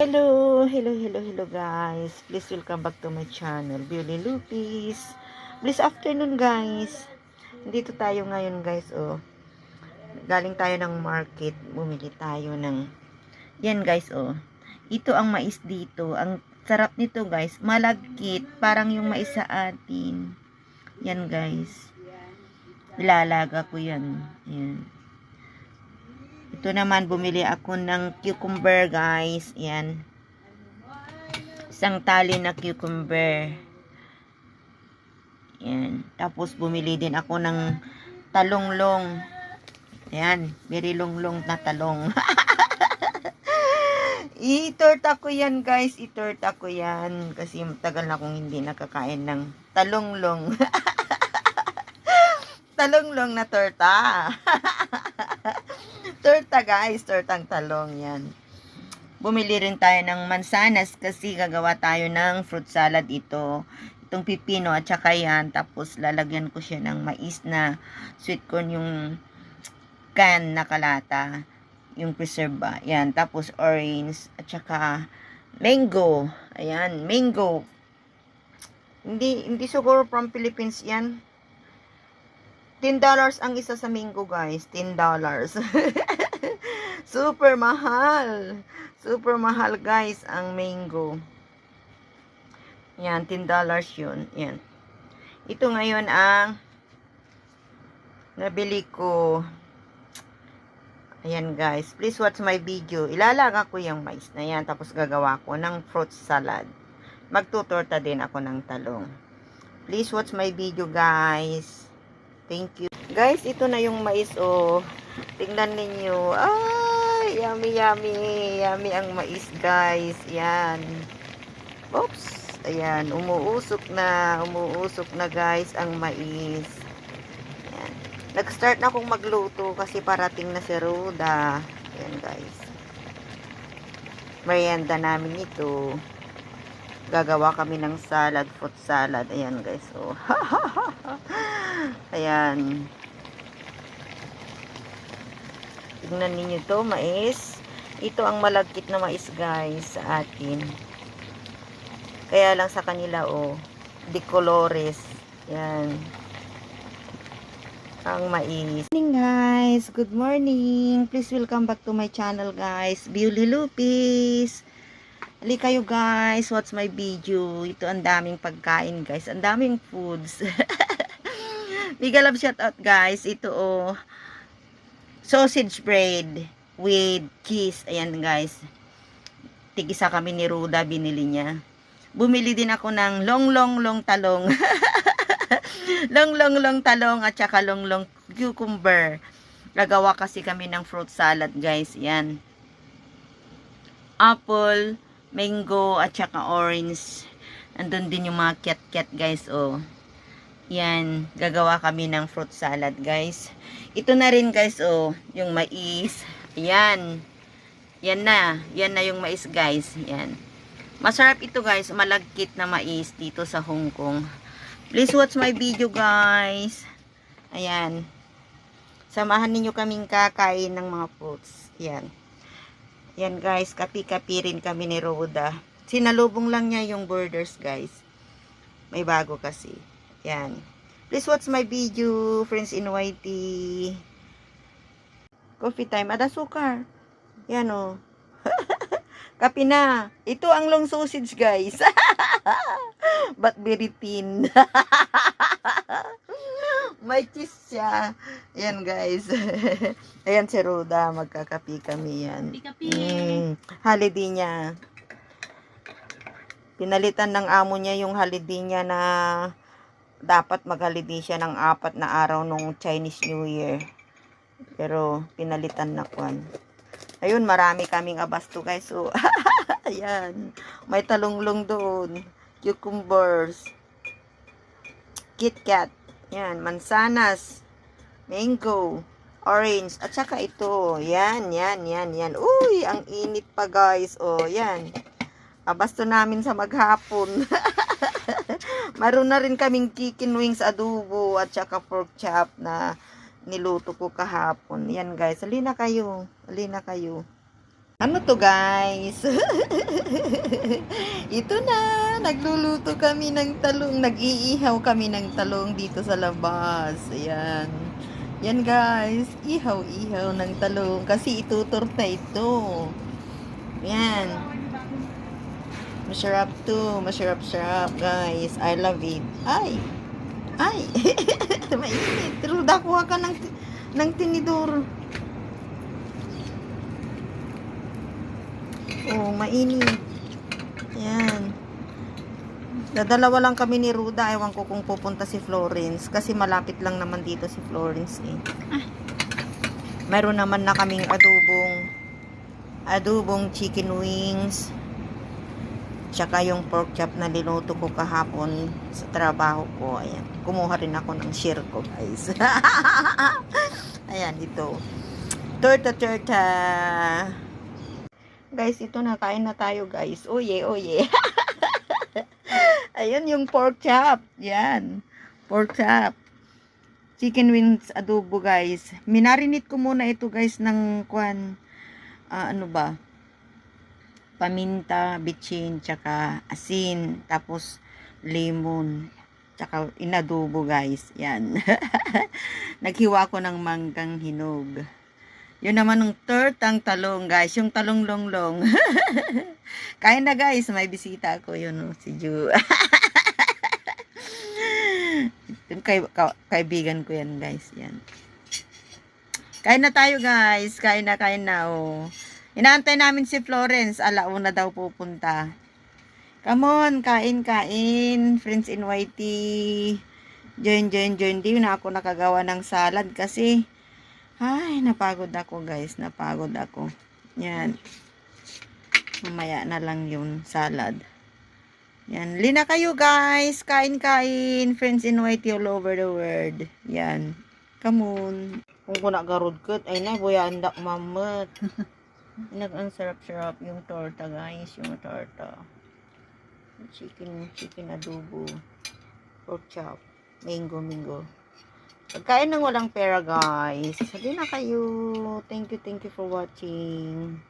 Hello guys. Please welcome back to my channel, Beauty Lupis. Please afternoon guys. Dito tayo ngayon guys, oh. Galing tayo ng market, bumili tayo ng yan guys, oh. Ito ang mais dito. Ang sarap nito guys, malagkit, parang yung mais sa atin. Yan guys. Ilalaga ko yan. Yan. Ito naman, bumili ako ng cucumber, guys. Yan. Isang tali na cucumber. Yan. Tapos, bumili din ako ng talonglong. Yan. Very long na talong. I-torta ko yan, guys. I-torta ko yan. Kasi tagal na akong hindi nakakain ng talonglong. Talonglong na torta. Torta guys, tortang talong yan. Bumili rin tayo ng mansanas kasi gagawa tayo ng fruit salad ito. Itong pipino at saka yan. Tapos lalagyan ko siya ng mais na sweet corn, yung can na kalata. Yung preserve ba. Yan. Tapos orange at saka mango. Ayan, mango. Hindi siguro from Philippines yan. $10 ang isa sa mango guys. $10. Super mahal. Super mahal guys ang mango. Yan, $10 yun. Yan. Ito ngayon ang nabili ko. Ayan guys. Please watch my video. Ilalaga ko yung mais na yan. Tapos gagawa ko ng fruit salad. Magtutorta din ako ng talong. Please watch my video guys. Thank you. Guys, ito na yung mais, oh. Tingnan ninyo. Ay, yummy. Yummy ang mais, guys. Yan. Oops. Ayan, umuusok na guys ang mais. Ayan. Nag-start na akong magluto kasi parating na si Roda. Ayan, guys. Merienda namin ito. Gagawa kami ng salad, fruit salad. Ayan, guys. Oh. Ayan. Tingnan ninyo to, mais. Ito ang malagkit na mais, guys, sa atin. Kaya lang sa kanila, oh, de colores. Yan. Ang mais. Good morning, guys. Good morning. Please welcome back to my channel, guys. Beauty Lupis. Ali kayo, guys. Watch my video. Ito, ang daming pagkain, guys. Ang daming foods. Big love shout out guys. Ito oh, sausage bread with cheese. Ayan guys. Tig-isa kami ni Ruda binili niya. Bumili din ako ng long talong. long talong at saka long cucumber. Gagawa kasi kami ng fruit salad guys. Yan. Apple, mango at saka orange. Andun din yung mga cat guys oh. Yan, gagawa kami ng fruit salad, guys. Ito na rin, guys, oh, yung mais. Yan. Yan na yung mais, guys. Yan. Masarap ito, guys. Malagkit na mais dito sa Hong Kong. Please watch my video, guys. Ayan. Samahan ninyo kaming kakain ng mga fruits. Yan. Yan, guys. Kapi-kapi rin kami ni Roda. Sinalubong lang niya yung borders, guys. May bago kasi. Yan. Please watch my video, friends in YT. Coffee time. Ada sukar. Yan o. Kape na. Ito ang long sausage, guys. But very thin. May cheese siya. Yan, guys. Ayan si Roda. Magkakapi kami yan. Holiday niya. Pinalitan ng amo niya yung holiday niya na dapat mag-holiday siya ng 4 na araw nung Chinese New Year. Pero pinalitan na kwan. Ayun, marami kaming abasto guys. So, ayan. May talonglong doon. Cucumbers. KitKat. Yan, mansanas. Mango. Orange. At saka ito. Yan. Uy, ang init pa guys. Oh, yan. Abasto namin sa maghapon. Maroon na rin kaming chicken wings adobo at saka pork chop na niluto ko kahapon. Yan guys, halina kayo. Ano to guys? Ito na, nagluluto kami ng talong, nag-iihaw kami ng talong dito sa labas. Ayan. Yan guys, ihaw-ihaw ng talong kasi ituturta ito. Yan. Masarap to, masarap-sarap guys. I love it. Ay. Ay. Mainit. Ruda, kuha ka ng tinidor. Oh, mainit. Yan. Dadalawa lang kami ni Ruda. Ewan ko kung pupunta si Florence. Kasi malapit lang naman dito si Florence eh. Mayroon naman na kaming adobong chicken wings. Tsaka yung pork chop na linuto ko kahapon sa trabaho ko. Ayan. Kumuha rin ako ng share ko guys. Ayan, ito. Torta. Guys, ito na. Kain na tayo, guys. Oye. Ayan yung pork chop. Yan. Pork chop. Chicken wings adobo, guys. Minarinate ko muna ito, guys, ng ano ba? Paminta, bitchin, tsaka asin. Tapos, lemon. Tsaka inadobo, guys. Yan. Naghiwa ko ng manggang hinog. Yun naman ng tortang talong, guys. Yung talong longlong. Kain na, guys. May bisita ako. Yun, si Ju. Yung kaibigan ko yan, guys. Yan. Kain na tayo, guys. Kain na, oh. Inaantay namin si Florence. Alauna daw pupunta. Come on, kain. Friends in Whitey. Join. Di na ako nakagawa ng salad kasi ay, napagod ako guys. Yan. Mamaya na lang yung salad. Yan. Lina kayo guys. Kain. Friends in Whitey all over the world. Yan. Come on. Kung kuna garod kat, ay na, buya andak mamat. Ang sarap-sarap yung torta guys. Yung torta. Chicken adobo. Pork chop. Mango. Pagkain ng walang pera, guys. Sabi na kayo. Thank you for watching.